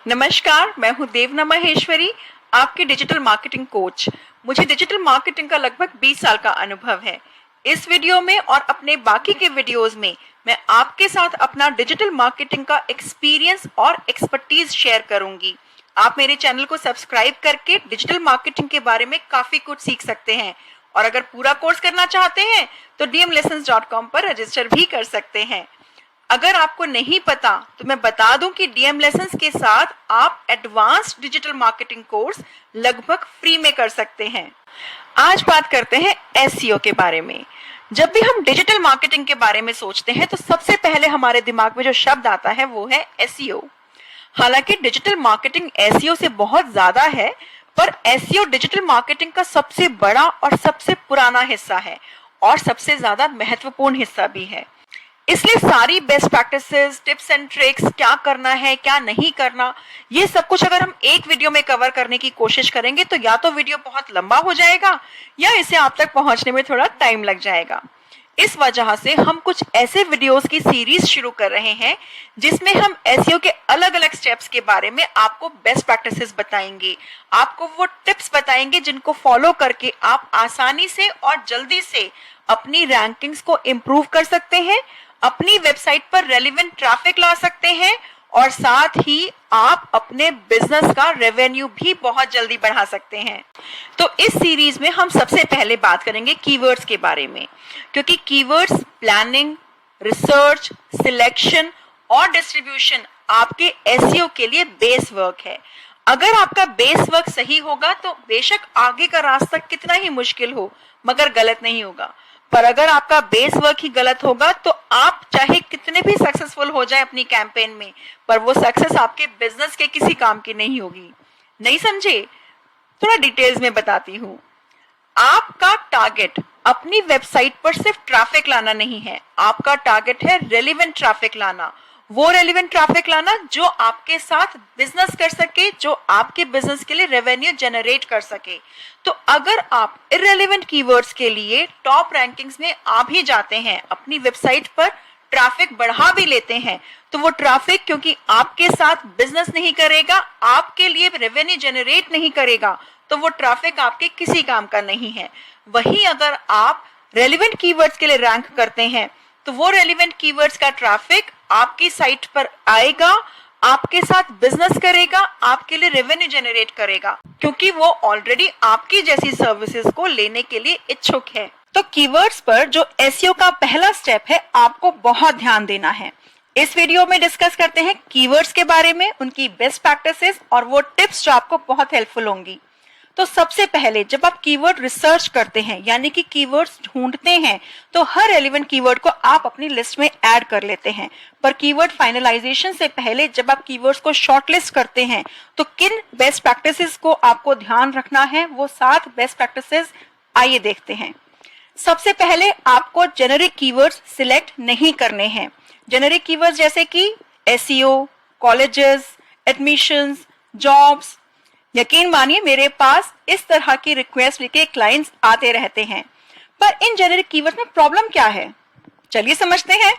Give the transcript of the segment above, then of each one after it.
नमस्कार, मैं हूं देवना महेश्वरी, आपकी डिजिटल मार्केटिंग कोच। मुझे डिजिटल मार्केटिंग का लगभग 20 साल का अनुभव है। इस वीडियो में और अपने बाकी के वीडियोस में मैं आपके साथ अपना डिजिटल मार्केटिंग का एक्सपीरियंस और एक्सपर्टीज शेयर करूंगी। आप मेरे चैनल को सब्सक्राइब करके डिजिटल मार्केटिंग के बारे में काफी कुछ सीख सकते हैं और अगर पूरा कोर्स करना चाहते हैं तो dmlessons.com पर रजिस्टर भी कर सकते हैं। अगर आपको नहीं पता तो मैं बता दूं कि डीएम लेसन्स के साथ आप एडवांस्ड डिजिटल मार्केटिंग कोर्स लगभग फ्री में कर सकते हैं। आज बात करते हैं एसईओ के बारे में। जब भी हम डिजिटल मार्केटिंग के बारे में सोचते हैं तो सबसे पहले हमारे दिमाग में जो शब्द आता है वो है एसईओ। हालांकि डिजिटल मार्केटिंग एसईओ से बहुत ज्यादा है, पर एसईओ डिजिटल मार्केटिंग का सबसे बड़ा और सबसे पुराना हिस्सा है और सबसे ज्यादा महत्वपूर्ण हिस्सा भी है। इसलिए सारी best practices, tips and tricks, क्या करना है क्या नहीं करना, ये सब कुछ अगर हम एक वीडियो में कवर करने की कोशिश करेंगे तो या तो वीडियो बहुत लंबा हो जाएगा या इसे आप तक पहुंचने में थोड़ा टाइम लग जाएगा। इस वजह से हम कुछ ऐसे वीडियोस की सीरीज शुरू कर रहे हैं जिसमें हम एसईओ के अलग अलग स्टेप्स के बारे में आपको बेस्ट प्रैक्टिसेस बताएंगे, आपको वो टिप्स बताएंगे जिनको फॉलो करके आप आसानी से और जल्दी से अपनी रैंकिंग्स को इम्प्रूव कर सकते हैं, अपनी वेबसाइट पर रेलेवेंट ट्रैफिक ला सकते हैं और साथ ही आप अपने बिजनेस का रेवेन्यू भी बहुत जल्दी बढ़ा सकते हैं। तो इस सीरीज में हम सबसे पहले बात करेंगे कीवर्ड्स के बारे में, क्योंकि कीवर्ड्स प्लानिंग, रिसर्च, सिलेक्शन और डिस्ट्रीब्यूशन आपके एसईओ के लिए बेस वर्क है। अगर आपका बेस वर्क सही होगा तो बेशक आगे का रास्ता कितना ही मुश्किल हो मगर गलत नहीं होगा, पर अगर आपका बेस वर्क ही गलत होगा तो आप चाहे कितने भी सक्सेसफुल हो जाए अपनी कैंपेन में, पर वो सक्सेस आपके बिजनेस के किसी काम की नहीं होगी। नहीं समझे? थोड़ा डिटेल्स में बताती हूँ। आपका टारगेट अपनी वेबसाइट पर सिर्फ ट्रैफिक लाना नहीं है, आपका टारगेट है रेलेवेंट ट्रैफिक लाना। वो रेलेवेंट ट्रैफिक लाना जो आपके साथ बिजनेस कर सके, जो आपके बिजनेस के लिए रेवेन्यू जनरेट कर सके। तो अगर आप इररेलेवेंट कीवर्ड्स के लिए टॉप रैंकिंग्स में आ भी जाते हैं, अपनी वेबसाइट पर ट्रैफिक बढ़ा भी लेते हैं, तो वो ट्रैफिक क्योंकि आपके साथ बिजनेस नहीं करेगा, आपके लिए रेवेन्यू जनरेट नहीं करेगा, तो वो ट्रैफिक आपके किसी काम का नहीं है। वहीं अगर आप रेलेवेंट कीवर्ड्स के लिए रैंक करते हैं तो वो रेलेवेंट कीवर्ड्स का ट्रैफिक आपकी साइट पर आएगा, आपके साथ बिजनेस करेगा, आपके लिए रेवेन्यू जनरेट करेगा, क्योंकि वो ऑलरेडी आपकी जैसी सर्विसेज को लेने के लिए इच्छुक है। तो कीवर्ड्स पर जो एसईओ का पहला स्टेप है, आपको बहुत ध्यान देना है। इस वीडियो में डिस्कस करते हैं कीवर्ड्स के बारे में, उनकी बेस्ट प्रैक्टिसेस और वो टिप्स जो आपको बहुत हेल्पफुल होंगी। तो सबसे पहले जब आप कीवर्ड रिसर्च करते हैं, यानी कि कीवर्ड्स ढूंढते हैं, तो हर रेलेवेंट कीवर्ड को आप अपनी लिस्ट में ऐड कर लेते हैं। पर कीवर्ड फाइनलाइजेशन से पहले जब आप कीवर्ड्स को शॉर्टलिस्ट करते हैं तो किन बेस्ट प्रैक्टिसेस को आपको ध्यान रखना है, वो 7 बेस्ट प्रैक्टिसेस आइए देखते हैं। सबसे पहले आपको जेनेरिक कीवर्ड्स सिलेक्ट नहीं करने हैं। जेनेरिक कीवर्ड्स जैसे कि एसईओ, कॉलेजेस, एडमिशंस, जॉब्स। यकीन मानिए मेरे पास इस तरह की रिक्वेस्ट लेके क्लाइंट्स आते रहते हैं। पर इन जेनेरिक कीवर्ड्स में प्रॉब्लम क्या है, चलिए समझते हैं।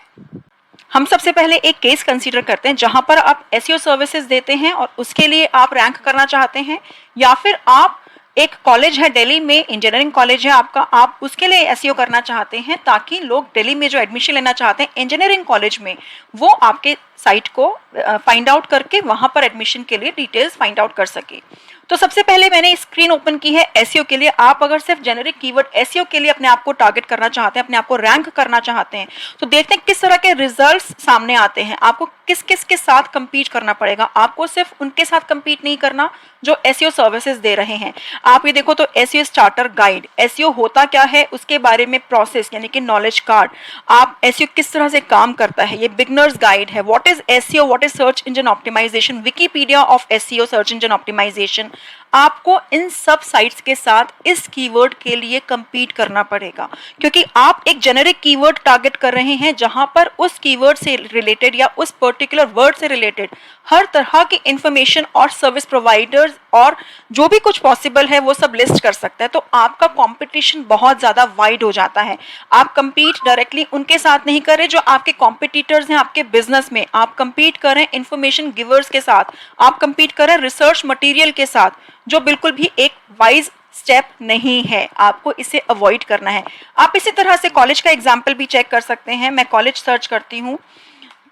हम सबसे पहले एक केस कंसीडर करते हैं जहां पर आप एसईओ सर्विसेज देते हैं और उसके लिए आप रैंक करना चाहते हैं, या फिर आप एक कॉलेज है दिल्ली में, इंजीनियरिंग कॉलेज है आपका, आप उसके लिए एसईओ करना चाहते हैं ताकि लोग दिल्ली में जो एडमिशन लेना चाहते हैं इंजीनियरिंग कॉलेज में, वो आपके साइट को फाइंड आउट करके वहां पर एडमिशन के लिए डिटेल्स फाइंड आउट कर सके। तो सबसे पहले मैंने स्क्रीन ओपन की है एसईओ के लिए। आप अगर सिर्फ जेनेरिक कीवर्ड एसईओ के लिए अपने आप को टारगेट करना चाहते हैं, अपने आप को रैंक करना चाहते हैं, तो देखते हैं किस तरह के रिजल्ट्स सामने आते हैं। आपको किस किस के साथ compete करना पड़ेगा। आपको सिर्फ उनके साथ compete नहीं करना जो एसईओ सर्विसेज दे रहे हैं। आप ये देखो तो एसईओ स्टार्टर गाइड, एसईओ होता क्या है उसके बारे में प्रोसेस यानी कि नॉलेज कार्ड, आप एसईओ किस तरह से काम करता है, ये बिगनर्स गाइड है, what is SEO, what is search engine optimisation, Wikipedia of SEO search engine optimisation. आपको इन सब साइट्स के साथ इस कीवर्ड के लिए compete करना पड़ेगा, क्योंकि आप एक जेनेरिक कीवर्ड टारगेट कर रहे हैं जहां पर उस कीवर्ड से रिलेटेड या उस पर्टिकुलर वर्ड से रिलेटेड हर तरह की इंफॉर्मेशन और सर्विस प्रोवाइडर्स और जो भी कुछ पॉसिबल है वो सब लिस्ट कर सकता है। तो आपका कंपटीशन बहुत ज़्यादा वाइड हो जाता है। आप compete डायरेक्टली उनके साथ नहीं कर रहे जो आपके कॉम्पिटिटर्स हैं आपके बिजनेस में, आप compete कर रहे हैं इंफॉर्मेशन गिवर्स के साथ, आप compete कर रहे हैं रिसर्च मटेरियल के साथ, जो बिल्कुल भी एक वाइज स्टेप नहीं है। आपको इसे अवॉइड करना है। आप इसी तरह से कॉलेज का एग्जाम्पल भी चेक कर सकते हैं। मैं कॉलेज सर्च करती हूँ,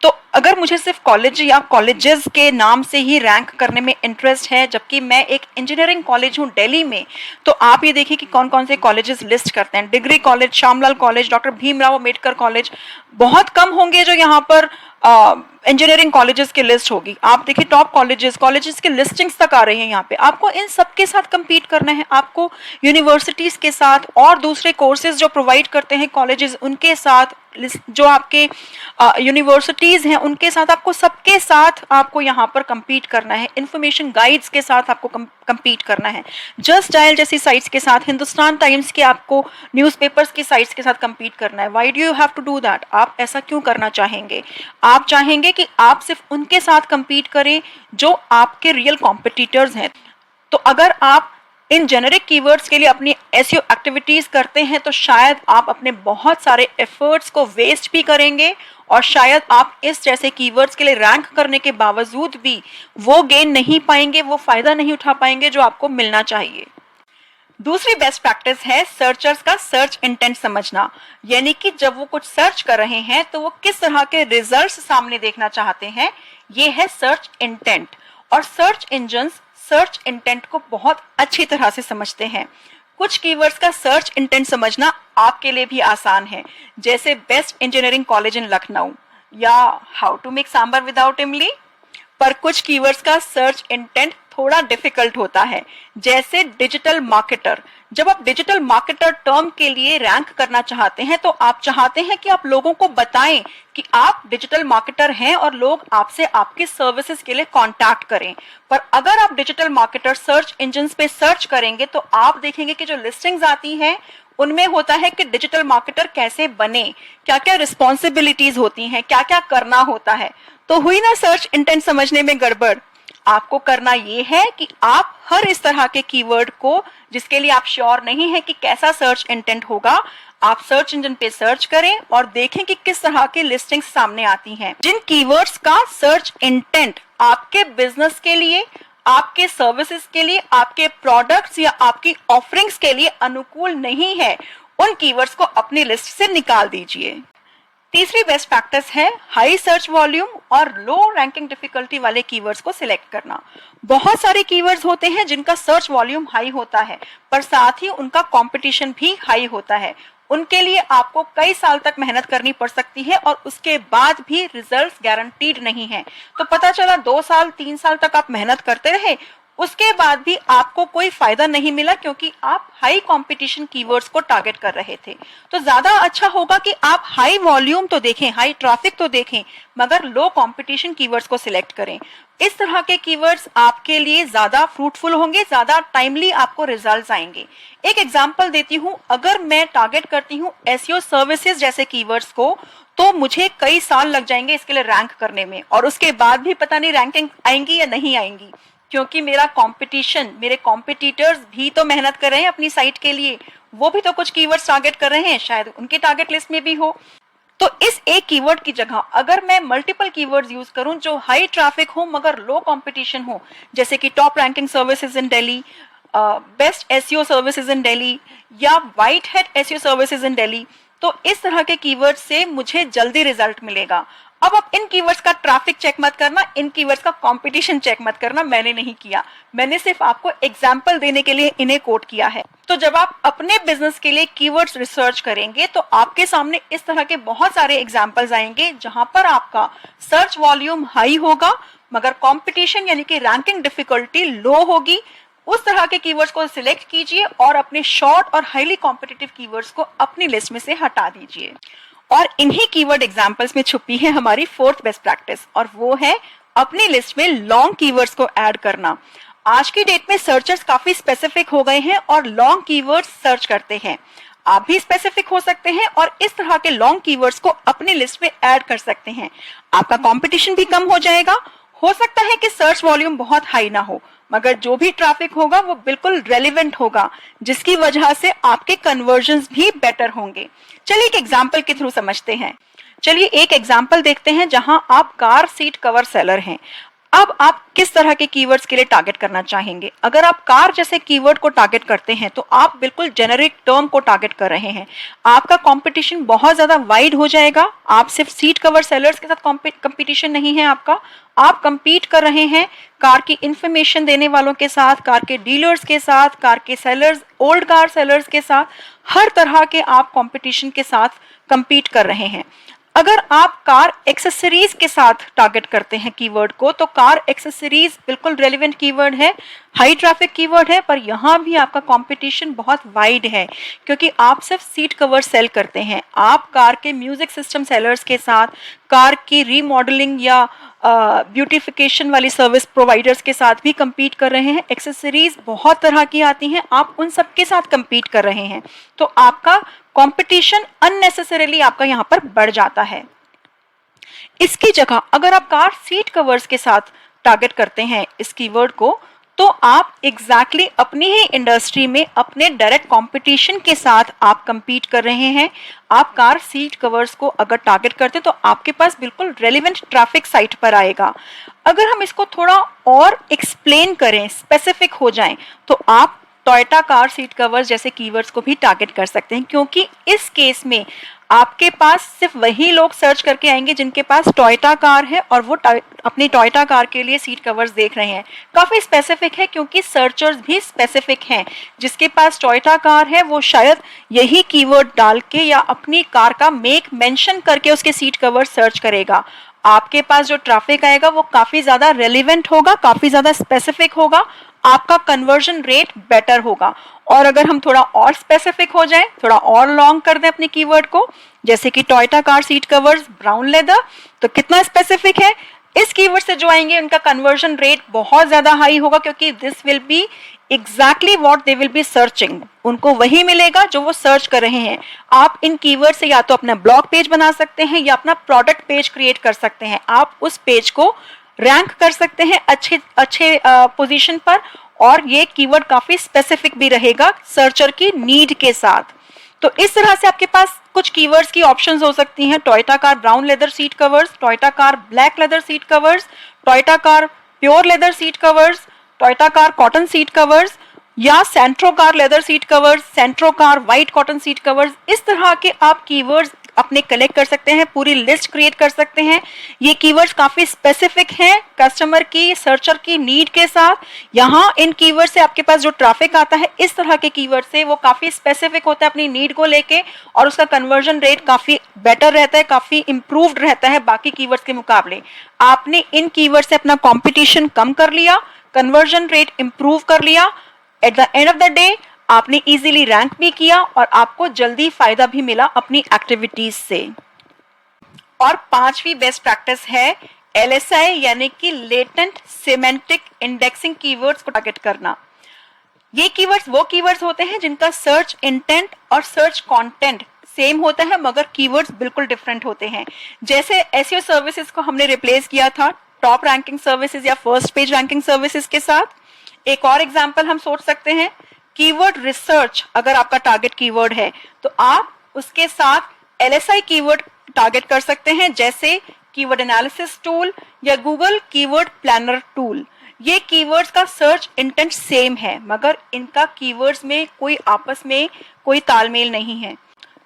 तो अगर मुझे सिर्फ कॉलेज या कॉलेजेस के नाम से ही रैंक करने में इंटरेस्ट है, जबकि मैं एक इंजीनियरिंग कॉलेज हूँ दिल्ली में, तो आप ये देखिए कि कौन कौन से कॉलेजेस लिस्ट करते हैं। Degree college, Shyamlal college, doctor Bhimrao Ambedkar college, बहुत कम होंगे जो यहाँ पर इंजीनियरिंग कॉलेजेस की लिस्ट होगी। आप देखिए टॉप कॉलेजेस के लिस्टिंग्स तक आ रही हैं यहाँ पे। आपको इन सब के साथ compete करना है। आपको यूनिवर्सिटीज़ के साथ और दूसरे कोर्सेज जो प्रोवाइड करते हैं कॉलेजेस उनके साथ, जो आपके यूनिवर्सिटीज़ हैं उनके साथ, आपको सबके साथ आपको यहाँ पर compete करना है। इंफॉर्मेशन गाइड्स के साथ आपको compete करना है। जस्ट डायल जैसी साइट्स के साथ, हिंदुस्तान टाइम्स के आपको न्यूज़पेपर्स की साइट्स के साथ compete करना है। Why do you have to do that? आप ऐसा क्यों करना चाहेंगे? आप चाहेंगे कि आप सिर्फ उनके साथ compete करें जो आपके रियल कॉम्पिटिटर्स हैं। तो अगर आप इन जेनेरिक कीवर्ड्स के लिए अपनी एसईओ एक्टिविटीज करते हैं तो शायद आप अपने बहुत सारे एफर्ट्स को वेस्ट भी करेंगे और शायद आप इस जैसे कीवर्ड्स के लिए रैंक करने के बावजूद भी वो गेन नहीं पाएंगे, वो फायदा नहीं उठा पाएंगे जो आपको मिलना चाहिए। दूसरी बेस्ट प्रैक्टिस है सर्चर्स का सर्च इंटेंट समझना, यानी कि जब वो कुछ सर्च कर रहे हैं तो वो किस तरह के रिजल्ट्स सामने देखना चाहते हैं, ये है सर्च इंटेंट। और सर्च इंजन्स सर्च इंटेंट को बहुत अच्छी तरह से समझते हैं। कुछ कीवर्ड्स का सर्च इंटेंट समझना आपके लिए भी आसान है, जैसे best engineering college in Lucknow या how to make sambar without imli. पर कुछ कीवर्ड्स का सर्च इंटेंट थोड़ा डिफिकल्ट होता है, जैसे डिजिटल मार्केटर। जब आप डिजिटल मार्केटर टर्म के लिए रैंक करना चाहते हैं तो आप चाहते हैं कि आप लोगों को बताएं कि आप डिजिटल मार्केटर हैं और लोग आपसे आपकी सर्विसेज के लिए कांटेक्ट करें। पर अगर आप डिजिटल मार्केटर सर्च इंजन्स पे सर्च करेंगे तो आप देखेंगे कि जो लिस्टिंग्स आती हैं उनमें होता है कि डिजिटल मार्केटर कैसे बने, क्या क्या रिस्पॉन्सिबिलिटीज होती हैं, क्या क्या करना होता है। तो हुई ना सर्च इंटेंट समझने में गड़बड़। आपको करना ये है कि आप हर इस तरह के कीवर्ड को, जिसके लिए आप श्योर नहीं है कि कैसा सर्च इंटेंट होगा, आप सर्च इंजन पे सर्च करें और देखें कि किस तरह की लिस्टिंग्स सामने आती हैं। जिन कीवर्ड्स का सर्च इंटेंट आपके बिजनेस के लिए, आपके सर्विसेज के लिए, आपके प्रोडक्ट्स या आपकी ऑफरिंग्स के लिए अनुकूल नहीं है, उन कीवर्ड्स को अपनी लिस्ट से निकाल दीजिए। तीसरी बेस्ट प्रैक्टिस है हाई सर्च वॉल्यूम और लो रैंकिंग डिफिकल्टी वाले कीवर्ड्स को सिलेक्ट करना। बहुत सारे कीवर्ड्स होते हैं जिनका सर्च वॉल्यूम हाई होता है, पर साथ ही उनका कंपटीशन भी हाई होता है। उनके लिए आपको कई साल तक मेहनत करनी पड़ सकती है और उसके बाद भी रिजल्ट्स गारंटीड नहीं है। तो पता चला 2 साल 3 साल तक आप मेहनत करते रहे, उसके बाद भी आपको कोई फायदा नहीं मिला क्योंकि आप हाई कंपटीशन कीवर्ड्स को टारगेट कर रहे थे। तो ज्यादा अच्छा होगा कि आप हाई वॉल्यूम तो देखें, हाई ट्रैफिक तो देखें, मगर लो कंपटीशन कीवर्ड्स को सिलेक्ट करें। इस तरह के कीवर्ड्स आपके लिए ज्यादा फ्रूटफुल होंगे, ज्यादा टाइमली आपको रिजल्ट्स आएंगे। एक एग्जांपल देती हूँ, अगर मैं टारगेट करती हूँ एसईओ सर्विसेज जैसे कीवर्ड्स को, तो मुझे कई साल लग जाएंगे इसके लिए रैंक करने में, और उसके बाद भी पता नहीं रैंकिंग आएंगी या नहीं आएंगी, क्योंकि मेरा कंपटीशन, मेरे कॉम्पिटिटर्स भी तो मेहनत कर रहे हैं अपनी साइट के लिए, वो भी तो कुछ कीवर्ड्स टारगेट कर रहे हैं, शायद उनके टारगेट लिस्ट में भी हो। तो इस एक कीवर्ड की जगह अगर मैं मल्टीपल कीवर्ड्स यूज करूं जो हाई ट्रैफिक हो मगर लो कंपटीशन हो, जैसे कि top ranking services in Delhi, best SEO services in Delhi या white head SEO services in Delhi, तो इस तरह के कीवर्ड से मुझे जल्दी रिजल्ट मिलेगा। अब आप इन कीवर्ड्स का ट्रैफिक चेक मत करना, इन कीवर्ड्स का कंपटीशन चेक मत करना, मैंने नहीं किया, मैंने सिर्फ आपको एग्जांपल देने के लिए इन्हें कोट किया है। तो जब आप अपने बिजनेस के लिए कीवर्ड्स रिसर्च करेंगे तो आपके सामने इस तरह के बहुत सारे एग्जांपल्स आएंगे जहां पर आपका सर्च वॉल्यूम हाई होगा मगर कंपटीशन यानी कि रैंकिंग डिफिकल्टी लो होगी। उस तरह के कीवर्ड्स को सिलेक्ट कीजिए और अपने शॉर्ट और हाईली कॉम्पिटिटिव कीवर्ड्स को अपनी लिस्ट में से हटा दीजिए। और इन्हीं कीवर्ड एग्जांपल्स में छुपी है हमारी फोर्थ बेस्ट प्रैक्टिस, और वो है अपनी लिस्ट में लॉन्ग कीवर्ड्स को ऐड करना। आज की डेट में सर्चर्स काफी स्पेसिफिक हो गए हैं और लॉन्ग कीवर्ड्स सर्च करते हैं। आप भी स्पेसिफिक हो सकते हैं और इस तरह के लॉन्ग कीवर्ड्स को अपनी लिस्ट में ऐड कर सकते हैं। आपका कंपटीशन भी कम हो जाएगा। हो सकता है कि सर्च वॉल्यूम बहुत हाई ना हो, मगर जो भी ट्रैफिक होगा वो बिल्कुल रेलिवेंट होगा, जिसकी वजह से आपके कन्वर्जन्स भी बेटर होंगे। चलिए एक एग्जांपल के थ्रू समझते हैं। चलिए एक एग्जांपल देखते हैं जहां आप कार सीट कवर सेलर हैं। अब आप किस तरह के कीवर्ड्स के लिए टारगेट करना चाहेंगे? अगर आप कार जैसे कीवर्ड को टारगेट करते हैं तो आप बिल्कुल जेनेरिक टर्म को टारगेट कर रहे हैं। आपका कंपटीशन बहुत ज्यादा वाइड हो जाएगा। आप सिर्फ सीट कवर सेलर्स के साथ कंपटीशन नहीं है आपका, आप compete कर रहे हैं कार की इंफॉर्मेशन देने वालों के साथ, कार के डीलर्स के साथ, कार के सेलर्स, ओल्ड कार सेलर्स के साथ, हर तरह के आप कंपटीशन के साथ compete कर रहे हैं। अगर आप कार एक्सेसरीज के साथ टारगेट करते हैं कीवर्ड को, तो कार एक्सेसरीज बिल्कुल रेलिवेंट कीवर्ड है, हाई ट्रैफिक कीवर्ड है, पर यहाँ भी आपका कंपटीशन बहुत वाइड है क्योंकि आप सिर्फ सीट कवर सेल करते हैं। आप कार के म्यूजिक सिस्टम सेलर्स के साथ, कार की रीमॉडलिंग या ब्यूटिफिकेशन वाली सर्विस प्रोवाइडर्स के साथ भी compete कर रहे हैं। एक्सेसरीज बहुत तरह की आती हैं, आप उन सब के साथ compete कर रहे हैं, तो आपका कंपटीशन अननेसेसरीली आपका यहाँ पर बढ़ जाता है। इसकी जगह अगर आप कार सीट कवर्स के साथ टारगेट करते हैं इस कीवर्ड को, तो आप एग्जैक्टली अपनी ही इंडस्ट्री में अपने डायरेक्ट कंपटीशन के साथ आप compete कर रहे हैं। आप कार सीट कवर्स को अगर टारगेट करते तो आपके पास बिल्कुल रेलिवेंट ट्रैफिक साइट पर आएगा। अगर हम इसको थोड़ा और एक्सप्लेन करें, स्पेसिफिक हो जाएं, तो आप टोयोटा कार सीट कवर्स जैसे कीवर्ड्स को भी टारगेट कर सकते हैं, क्योंकि इस केस में आपके पास सिर्फ वही लोग सर्च करके आएंगे जिनके पास टोयोटा कार है और वो अपनी टोयोटा कार के लिए सीट कवर्स देख रहे हैं। काफी स्पेसिफिक है क्योंकि सर्चर्स भी स्पेसिफिक हैं। जिसके पास टोयोटा कार है वो शायद यही कीवर्ड डाल के या अपनी कार का मेक मेंशन करके उसके सीट कवर सर्च करेगा। आपके पास जो ट्रैफिक आएगा वो काफी ज्यादा रेलिवेंट होगा, काफी ज्यादा स्पेसिफिक होगा, आपका कन्वर्जन रेट बेटर होगा। और अगर हम थोड़ा और स्पेसिफिक हो जाएं, थोड़ा और लॉन्ग कर दें अपने कीवर्ड को, जैसे कि Toyota car seat covers brown leather, तो कितना स्पेसिफिक है। इस कीवर्ड से जो आएंगे उनका कन्वर्जन रेट बहुत ज्यादा हाई होगा, क्योंकि this will be exactly what they will be searching. उनको वही मिलेगा जो वो सर्च कर रहे हैं। आप इन कीवर्ड से या तो अपना ब्लॉग पेज बना सकते हैं या अपना प्रोडक्ट पेज क्रिएट कर सकते हैं। आप उस पेज को रैंक कर सकते हैं अच्छे पोजीशन पर, और ये कीवर्ड काफी स्पेसिफिक भी रहेगा सर्चर की नीड के साथ। तो इस तरह से आपके पास कुछ कीवर्ड्स की ऑप्शंस हो सकती हैं। Toyota car brown leather seat covers, Toyota car black leather seat covers, Toyota car pure leather seat covers, Toyota car cotton seat covers, या Santro car leather seat covers, Santro car white cotton seat covers. इस तरह के आप keywords अपने collect कर सकते हैं, पूरी लिस्ट क्रिएट कर सकते हैं। ये कीवर्ड्स काफी स्पेसिफिक हैं कस्टमर की, सर्चर की नीड के साथ। यहाँ इन कीवर्ड से आपके पास जो ट्रैफिक आता है इस तरह के कीवर्ड से, वो काफी स्पेसिफिक होता है अपनी नीड को लेके, और उसका कन्वर्जन रेट काफी बेटर रहता है, काफी इंप्रूव्ड रहता है बाकी कीवर्ड्स के मुकाबले। आपने इन कीवर्ड से अपना कॉम्पिटिशन कम कर लिया, कन्वर्जन रेट इंप्रूव कर लिया। At the end of the day आपने इजीली रैंक भी किया और आपको जल्दी फायदा भी मिला अपनी एक्टिविटीज से। और पांचवी बेस्ट प्रैक्टिस है LSI, यानी कि लेटेंट सिमेंटिक इंडेक्सिंग कीवर्ड्स को टारगेट करना। ये कीवर्ड्स वो कीवर्ड्स होते हैं जिनका सर्च इंटेंट और सर्च कंटेंट सेम होता है, मगर कीवर्ड्स बिल्कुल डिफरेंट होते हैं। जैसे SEO सर्विसेज को हमने रिप्लेस किया था टॉप रैंकिंग सर्विसेज या फर्स्ट पेज रैंकिंग सर्विसेज के साथ। एक और एग्जांपल हम सोच सकते हैं, कीवर्ड रिसर्च अगर आपका टारगेट कीवर्ड है तो आप उसके साथ LSI कीवर्ड टारगेट कर सकते हैं, जैसे कीवर्ड एनालिसिस टूल या गूगल कीवर्ड प्लानर टूल। ये कीवर्ड्स का सर्च इंटेंट सेम है, मगर इनका कीवर्ड्स में कोई आपस में कोई तालमेल नहीं है।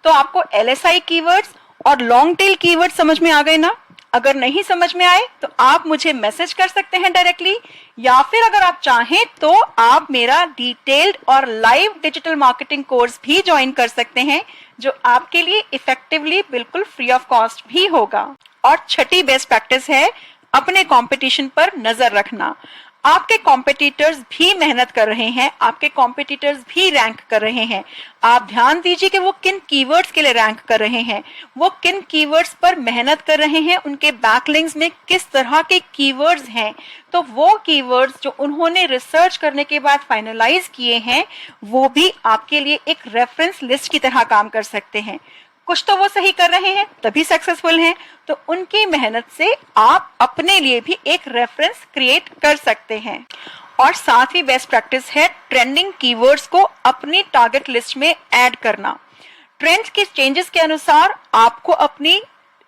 तो आपको LSI कीवर्ड्स और लॉन्ग टेल कीवर्ड समझ में आ गए ना? अगर नहीं समझ में आए तो आप मुझे मैसेज कर सकते हैं डायरेक्टली, या फिर अगर आप चाहें तो आप मेरा डिटेल्ड और लाइव डिजिटल मार्केटिंग कोर्स भी ज्वाइन कर सकते हैं, जो आपके लिए इफेक्टिवली बिल्कुल फ्री ऑफ कॉस्ट भी होगा। और छठी बेस्ट प्रैक्टिस है अपने कंपटीशन पर नजर रखना। आपके कॉम्पिटिटर्स भी मेहनत कर रहे हैं, आपके कॉम्पिटिटर्स भी रैंक कर रहे हैं। आप ध्यान दीजिए कि वो किन कीवर्ड्स के लिए रैंक कर रहे हैं, वो किन कीवर्ड्स पर मेहनत कर रहे हैं, उनके बैकलिंक्स में किस तरह के कीवर्ड्स हैं। तो वो कीवर्ड्स जो उन्होंने रिसर्च करने के बाद फाइनलाइज किए हैं, वो भी आपके लिए एक रेफरेंस लिस्ट की तरह काम कर सकते हैं। कुछ तो वो सही कर रहे हैं तभी सक्सेसफुल हैं, तो उनकी मेहनत से आप अपने लिए भी एक रेफरेंस क्रिएट कर सकते हैं। और साथ ही बेस्ट प्रैक्टिस है ट्रेंडिंग कीवर्ड्स को अपनी टारगेट लिस्ट में ऐड करना। ट्रेंड्स के चेंजेस के अनुसार आपको अपनी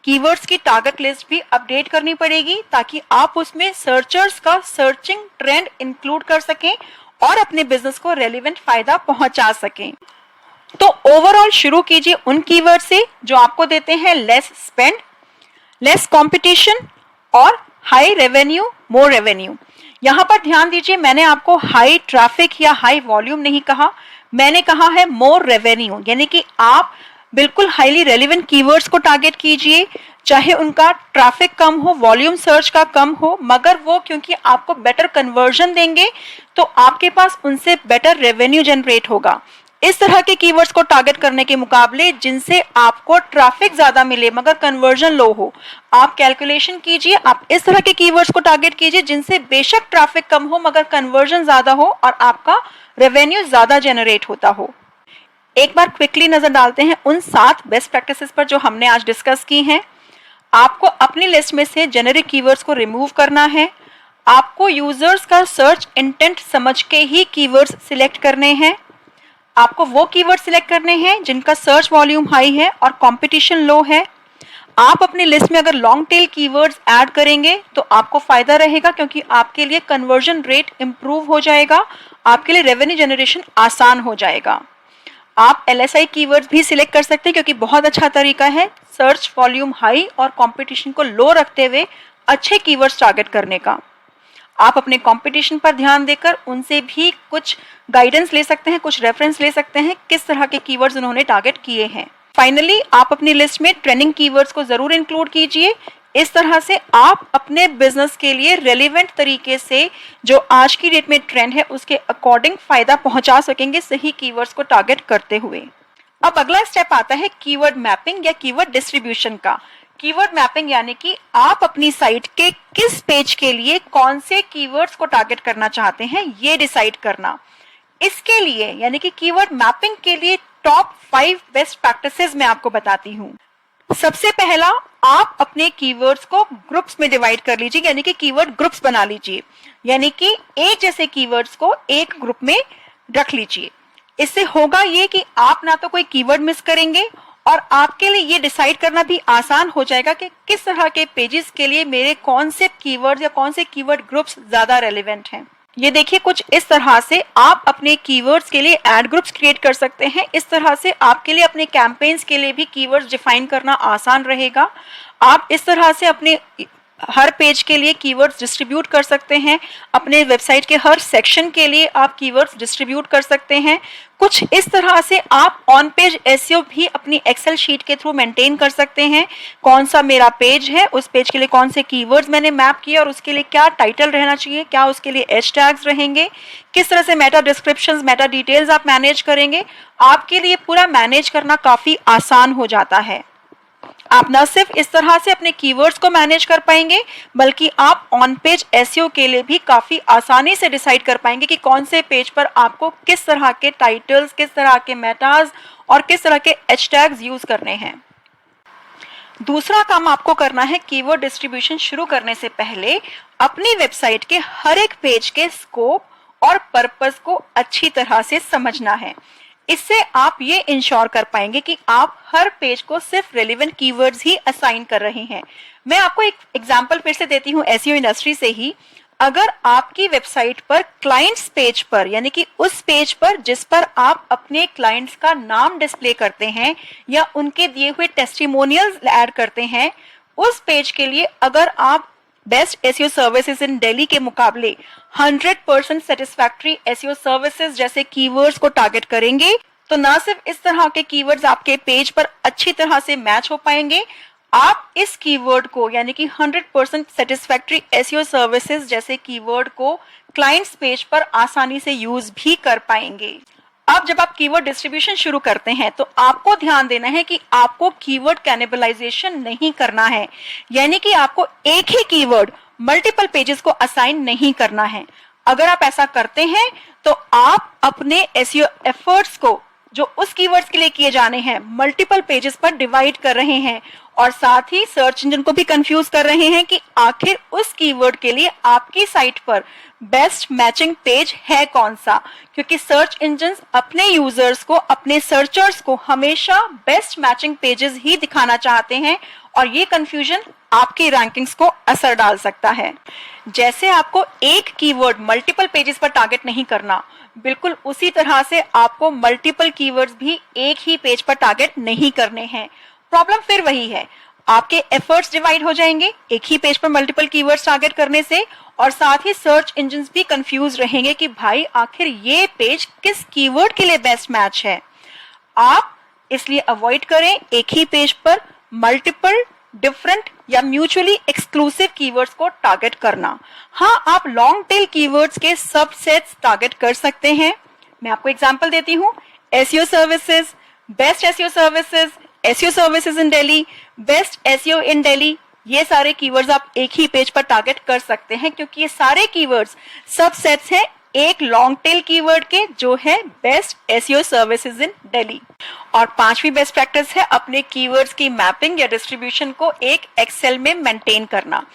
कीवर्ड्स की टारगेट लिस्ट भी अपडेट करनी पड़ेगी, ताकि आप उसमें सर्चर्स का सर्चिंग ट्रेंड इंक्लूड कर सकें और अपने बिजनेस को रेलेवेंट फायदा पहुंचा सकें। तो ओवरऑल शुरू कीजिए उन कीवर्ड से जो आपको देते हैं लेस स्पेंड, लेस कंपटीशन और हाई रेवेन्यू, मोर रेवेन्यू। यहां पर ध्यान दीजिए, मैंने आपको हाई ट्रैफिक या हाई वॉल्यूम नहीं कहा, मैंने कहा है मोर रेवेन्यू, यानी कि आप बिल्कुल हाईली रेलेवेंट कीवर्ड्स को टारगेट कीजिए, चाहे उनका ट्रैफिक कम हो, वॉल्यूम सर्च का कम हो, मगर वो क्योंकि आपको बेटर कन्वर्जन देंगे तो आपके पास उनसे बेटर रेवेन्यू जनरेट होगा। इस तरह के कीवर्ड्स को टारगेट करने के मुकाबले जिनसे आपको ट्रैफिक ज्यादा मिले मगर कन्वर्जन लो हो, आप कैलकुलेशन कीजिए, आप इस तरह के कीवर्ड्स को टारगेट कीजिए जिनसे बेशक ट्रैफिक कम हो मगर कन्वर्जन ज्यादा हो और आपका रेवेन्यू ज्यादा जनरेट होता हो। एक बार क्विकली नजर डालते हैं उन 7 बेस्ट प्रैक्टिसेस पर जो हमने आज डिस्कस की हैं। आपको अपनी लिस्ट में से जेनेरिक कीवर्ड्स को रिमूव करना है। आपको यूजर्स का सर्च इंटेंट समझ के ही कीवर्ड्स सिलेक्ट करने हैं। आपको वो कीवर्ड सिलेक्ट करने हैं जिनका सर्च वॉल्यूम हाई है और कंपटीशन लो है। आप अपनी लिस्ट में अगर लॉन्ग टेल कीवर्ड्स ऐड करेंगे तो आपको फायदा रहेगा, क्योंकि आपके लिए कन्वर्जन रेट इंप्रूव हो जाएगा, आपके लिए रेवेन्यू जनरेशन आसान हो जाएगा। आप LSI कीवर्ड्स भी सिलेक्ट कर सकते हैं, क्योंकि बहुत अच्छा तरीका है सर्च वॉल्यूम हाई और कंपटीशन को लो रखते हुए अच्छे कीवर्ड्स टारगेट करने का। आप अपने कंपटीशन पर ध्यान देकर उनसे भी कुछ गाइडेंस ले सकते हैं, कुछ रेफरेंस ले सकते हैं किस तरह के कीवर्ड्स उन्होंने टारगेट किए हैं। फाइनली आप अपनी लिस्ट में ट्रेंडिंग कीवर्ड्स को जरूर इंक्लूड कीजिए। इस तरह से आप अपने बिजनेस के लिए रेलेवेंट तरीके से जो आज की डेट में ट्रेंड है उसके अकॉर्डिंग फायदा पहुंचा सकेंगे सही कीवर्ड्स को टारगेट करते हुए। अब अगला स्टेप आता है कीवर्ड मैपिंग या कीवर्ड डिस्ट्रीब्यूशन का। कीवर्ड मैपिंग यानी कि आप अपनी साइट के किस पेज के लिए कौन से कीवर्ड्स को टारगेट करना चाहते हैं ये डिसाइड करना। इसके लिए यानी कि कीवर्ड मैपिंग के लिए टॉप 5 बेस्ट प्रैक्टिसेस मैं आपको बताती हूँ। सबसे पहला, आप अपने कीवर्ड्स को ग्रुप्स में डिवाइड कर लीजिए, यानी कि कीवर्ड ग्रुप्स बना लीजिए, यानी कि एक जैसे कीवर्ड्स को एक ग्रुप में रख लीजिए। इससे होगा ये कि आप ना तो कोई कीवर्ड मिस करेंगे और आपके लिए ये डिसाइड करना भी आसान हो जाएगा कि किस तरह के पेजेस के लिए मेरे कौन से कीवर्ड या कौन से कीवर्ड ग्रुप्स ज्यादा रेलेवेंट हैं। ये देखिए, कुछ इस तरह से आप अपने कीवर्ड्स के लिए ऐड ग्रुप्स क्रिएट कर सकते हैं। इस तरह से आपके लिए अपने कैंपेन्स के लिए भी कीवर्ड्स डिफाइन करना आसान रहेगा। आप इस तरह से अपने हर पेज के लिए कीवर्ड्स डिस्ट्रीब्यूट कर सकते हैं। अपने वेबसाइट के हर सेक्शन के लिए आप कीवर्ड्स डिस्ट्रीब्यूट कर सकते हैं। कुछ इस तरह से आप ऑन पेज एसईओ भी अपनी एक्सेल शीट के थ्रू मेंटेन कर सकते हैं। कौन सा मेरा पेज है, उस पेज के लिए कौन से कीवर्ड्स मैंने मैप किए और उसके लिए क्या टाइटल रहना चाहिए, क्या उसके लिए हैशटैग्स रहेंगे, किस तरह से मेटा डिस्क्रिप्शंस, मेटा डिटेल्स आप मैनेज करेंगे। आपके लिए पूरा मैनेज करना काफी आसान हो जाता है। आप न सिर्फ इस तरह से अपने कीवर्ड्स को मैनेज कर पाएंगे, बल्कि आप ऑन पेज एसईओ के लिए भी काफी आसानी से डिसाइड कर पाएंगे कि कौन से पेज पर आपको किस तरह के टाइटल्स, किस तरह के मेटाज और किस तरह के हैशटैग्स यूज करने हैं। दूसरा काम आपको करना है, कीवर्ड डिस्ट्रीब्यूशन शुरू करने से पहले अपनी वेबसाइट के हर एक पेज के स्कोप और पर्पस को अच्छी तरह से समझना है। इससे आप ये इंश्योर कर पाएंगे कि आप हर पेज को सिर्फ रेलेवेंट कीवर्ड्स ही असाइन कर रहे हैं। मैं आपको एक एग्जांपल फिर से देती हूँ एसईओ इंडस्ट्री से ही। अगर आपकी वेबसाइट पर क्लाइंट्स पेज पर, यानी कि उस पेज पर जिस पर आप अपने क्लाइंट्स का नाम डिस्प्ले करते हैं या उनके दिए हुए टेस्टिमोनियल्स ऐड करते हैं, उस पेज के लिए अगर आप best SEO services in Delhi के मुकाबले 100% सेटिस्फैक्ट्री एसईओ सर्विसेज जैसे कीवर्ड्स को टारगेट करेंगे, तो ना सिर्फ इस तरह के कीवर्ड्स आपके पेज पर अच्छी तरह से मैच हो पाएंगे, आप इस कीवर्ड को यानी कि 100% सेटिस्फैक्ट्री एसईओ सर्विसेज जैसे कीवर्ड को क्लाइंट्स पेज पर आसानी से यूज भी कर पाएंगे। अब जब आप कीवर्ड डिस्ट्रीब्यूशन शुरू करते हैं तो आपको ध्यान देना है कि आपको कीवर्ड कैनिबलाइजेशन नहीं करना है, यानी कि आपको एक ही कीवर्ड मल्टीपल पेजेस को असाइन नहीं करना है। अगर आप ऐसा करते हैं तो आप अपने एसईओ एफर्ट्स को जो उस कीवर्ड्स के लिए किए जाने हैं मल्टीपल पेजेस पर डिवाइड कर रहे हैं और साथ ही सर्च इंजन को भी कंफ्यूज कर रहे हैं कि आखिर उस कीवर्ड के लिए आपकी साइट पर बेस्ट मैचिंग पेज है कौन सा, क्योंकि सर्च इंजन्स अपने यूजर्स को, अपने सर्चर्स को हमेशा बेस्ट मैचिंग पेजेस ही दिखाना चाहते हैं और ये कंफ्यूजन आपकी रैंकिंग्स को असर डाल सकता है। जैसे आपको एक कीवर्ड मल्टीपल पेजेस पर टारगेट नहीं करना, बिल्कुल उसी तरह से आपको मल्टीपल कीवर्ड्स भी एक ही पेज पर टारगेट नहीं करने हैं। प्रॉब्लम फिर वही है, आपके एफर्ट्स डिवाइड हो जाएंगे एक ही पेज पर मल्टीपल कीवर्ड्स टारगेट करने से और साथ ही सर्च इंजन्स भी कंफ्यूज रहेंगे कि भाई आखिर ये पेज किस कीवर्ड के लिए बेस्ट मैच है। आप इसलिए अवॉइड करें एक ही पेज पर मल्टीपल डिफरेंट या म्यूचुअली एक्सक्लूसिव कीवर्ड्स को टारगेट करना। हाँ, आप लॉन्ग टेल कीवर्ड्स के सबसेट्स टारगेट कर सकते हैं। मैं आपको एग्जांपल देती हूँ, SEO services, best SEO services, SEO services in Delhi, best SEO in Delhi, ये सारे कीवर्ड्स आप एक ही पेज पर टारगेट कर सकते हैं क्योंकि ये सारे कीवर्ड्स सबसेट्स हैं एक लॉन्ग टेल कीवर्ड के जो है best SEO services in Delhi. और पांचवी बेस्ट प्रैक्टिस है अपने कीवर्ड्स की मैपिंग या डिस्ट्रीब्यूशन को एक एक्सेल में मेंटेन करना।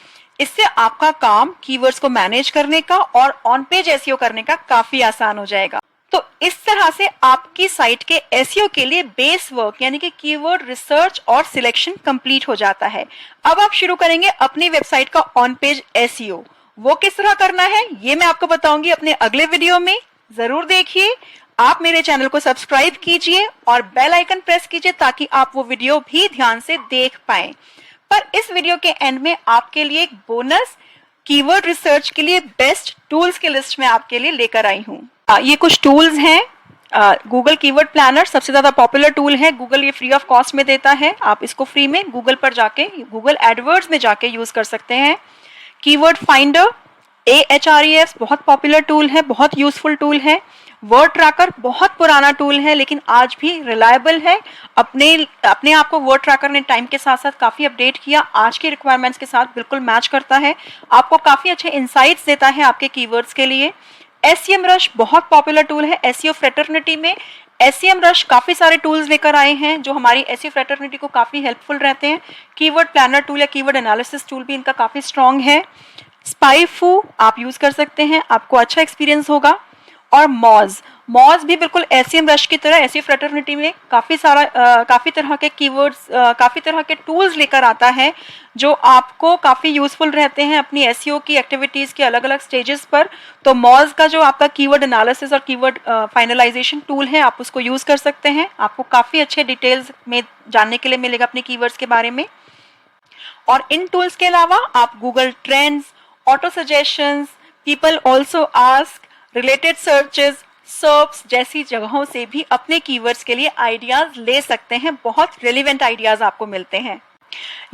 इससे आपका काम कीवर्ड्स को मैनेज करने का और ऑन पेज एसईओ करने का काफी आसान हो जाएगा। तो इस तरह से आपकी साइट के एसईओ के लिए बेस वर्क यानी कि कीवर्ड रिसर्च और सिलेक्शन कंप्लीट हो जाता है। अब आप शुरू करेंगे अपनी वेबसाइट का ऑन पेज एसईओ। वो किस तरह करना है ये मैं आपको बताऊंगी अपने अगले वीडियो में, जरूर देखिए। आप मेरे चैनल को सब्सक्राइब कीजिए और बेल आइकन प्रेस कीजिए ताकि आप वो वीडियो भी ध्यान से देख पाएं। पर इस वीडियो के एंड में आपके लिए एक बोनस कीवर्ड रिसर्च के लिए बेस्ट टूल्स की लिस्ट में आपके लिए लेकर आई हूँ। ये कुछ टूल्स हैं। गूगल कीवर्ड प्लानर सबसे ज्यादा पॉपुलर टूल है। गूगल ये फ्री ऑफ कॉस्ट में देता है, आप इसको फ्री में गूगल पर जाके गूगल एडवर्ड्स में जाके यूज कर सकते हैं। कीवर्ड फाइंडर AHREFs बहुत पॉपुलर टूल है, बहुत यूजफुल टूल है। वर्ड ट्रैकर बहुत पुराना टूल है लेकिन आज भी रिलायबल है। अपने आप को वर्ड ट्रैकर ने टाइम के साथ साथ काफी अपडेट किया, आज की रिक्वायरमेंट्स के साथ बिल्कुल मैच करता है, आपको काफी अच्छे इंसाइट्स देता है आपके कीवर्ड्स के लिए। SEMrush बहुत पॉपुलर टूल है। एसईओ फ्रेटर्निटी में SEMrush काफी सारे टूल्स लेकर आए हैं जो हमारी एसईओ फ्रेटर्निटी को काफी हेल्पफुल रहते हैं। कीवर्ड प्लानर टूल या कीवर्ड एनालिसिस टूल भी इनका काफी स्ट्रांग है। स्पाइफू आप यूज कर सकते हैं, आपको अच्छा एक्सपीरियंस होगा। और मॉज भी बिल्कुल SEMrush की तरह एसईओ फ्रेटर्निटी में काफी तरह के कीवर्ड्स, काफी तरह के टूल्स लेकर आता है जो आपको काफी यूजफुल रहते हैं अपनी एसईओ की एक्टिविटीज के अलग अलग स्टेजेस पर। तो मॉज का जो आपका कीवर्ड एनालिसिस और कीवर्ड फाइनलाइजेशन टूल है आप उसको यूज कर सकते हैं, आपको काफी अच्छे डिटेल्स में जानने के लिए मिलेगा अपने कीवर्ड्स के बारे में। और इन टूल्स के अलावा आप Google trends, auto suggestions, people also ask, related searches, SERPs जैसी जगहों से भी अपने कीवर्ड्स के लिए आइडियाज ले सकते हैं। बहुत रेलिवेंट आइडियाज आपको मिलते हैं।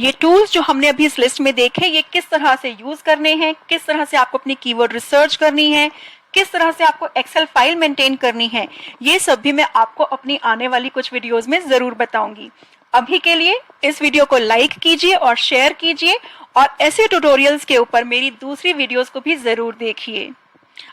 ये टूल्स जो हमने अभी इस लिस्ट में देखे ये किस तरह से यूज करने हैं, किस तरह से आपको अपनी कीवर्ड रिसर्च करनी है, किस तरह से आपको एक्सेल फाइल मेंटेन करनी है, ये सब भी मैं आपको अपनी आने वाली कुछ वीडियोस में जरूर बताऊंगी। अभी के लिए इस वीडियो को लाइक कीजिए और शेयर कीजिए और ऐसे ट्यूटोरियल्स के ऊपर मेरी दूसरी वीडियोस को भी जरूर देखिए।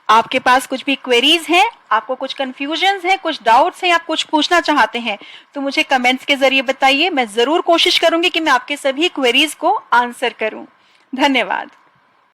आपके पास कुछ भी क्वेरीज हैं, आपको कुछ कंफ्यूजन्स हैं, कुछ डाउट्स हैं, आप कुछ पूछना चाहते हैं तो मुझे कमेंट्स के जरिए बताइए। मैं जरूर कोशिश करूंगी कि मैं आपके सभी क्वेरीज को आंसर करूं। धन्यवाद।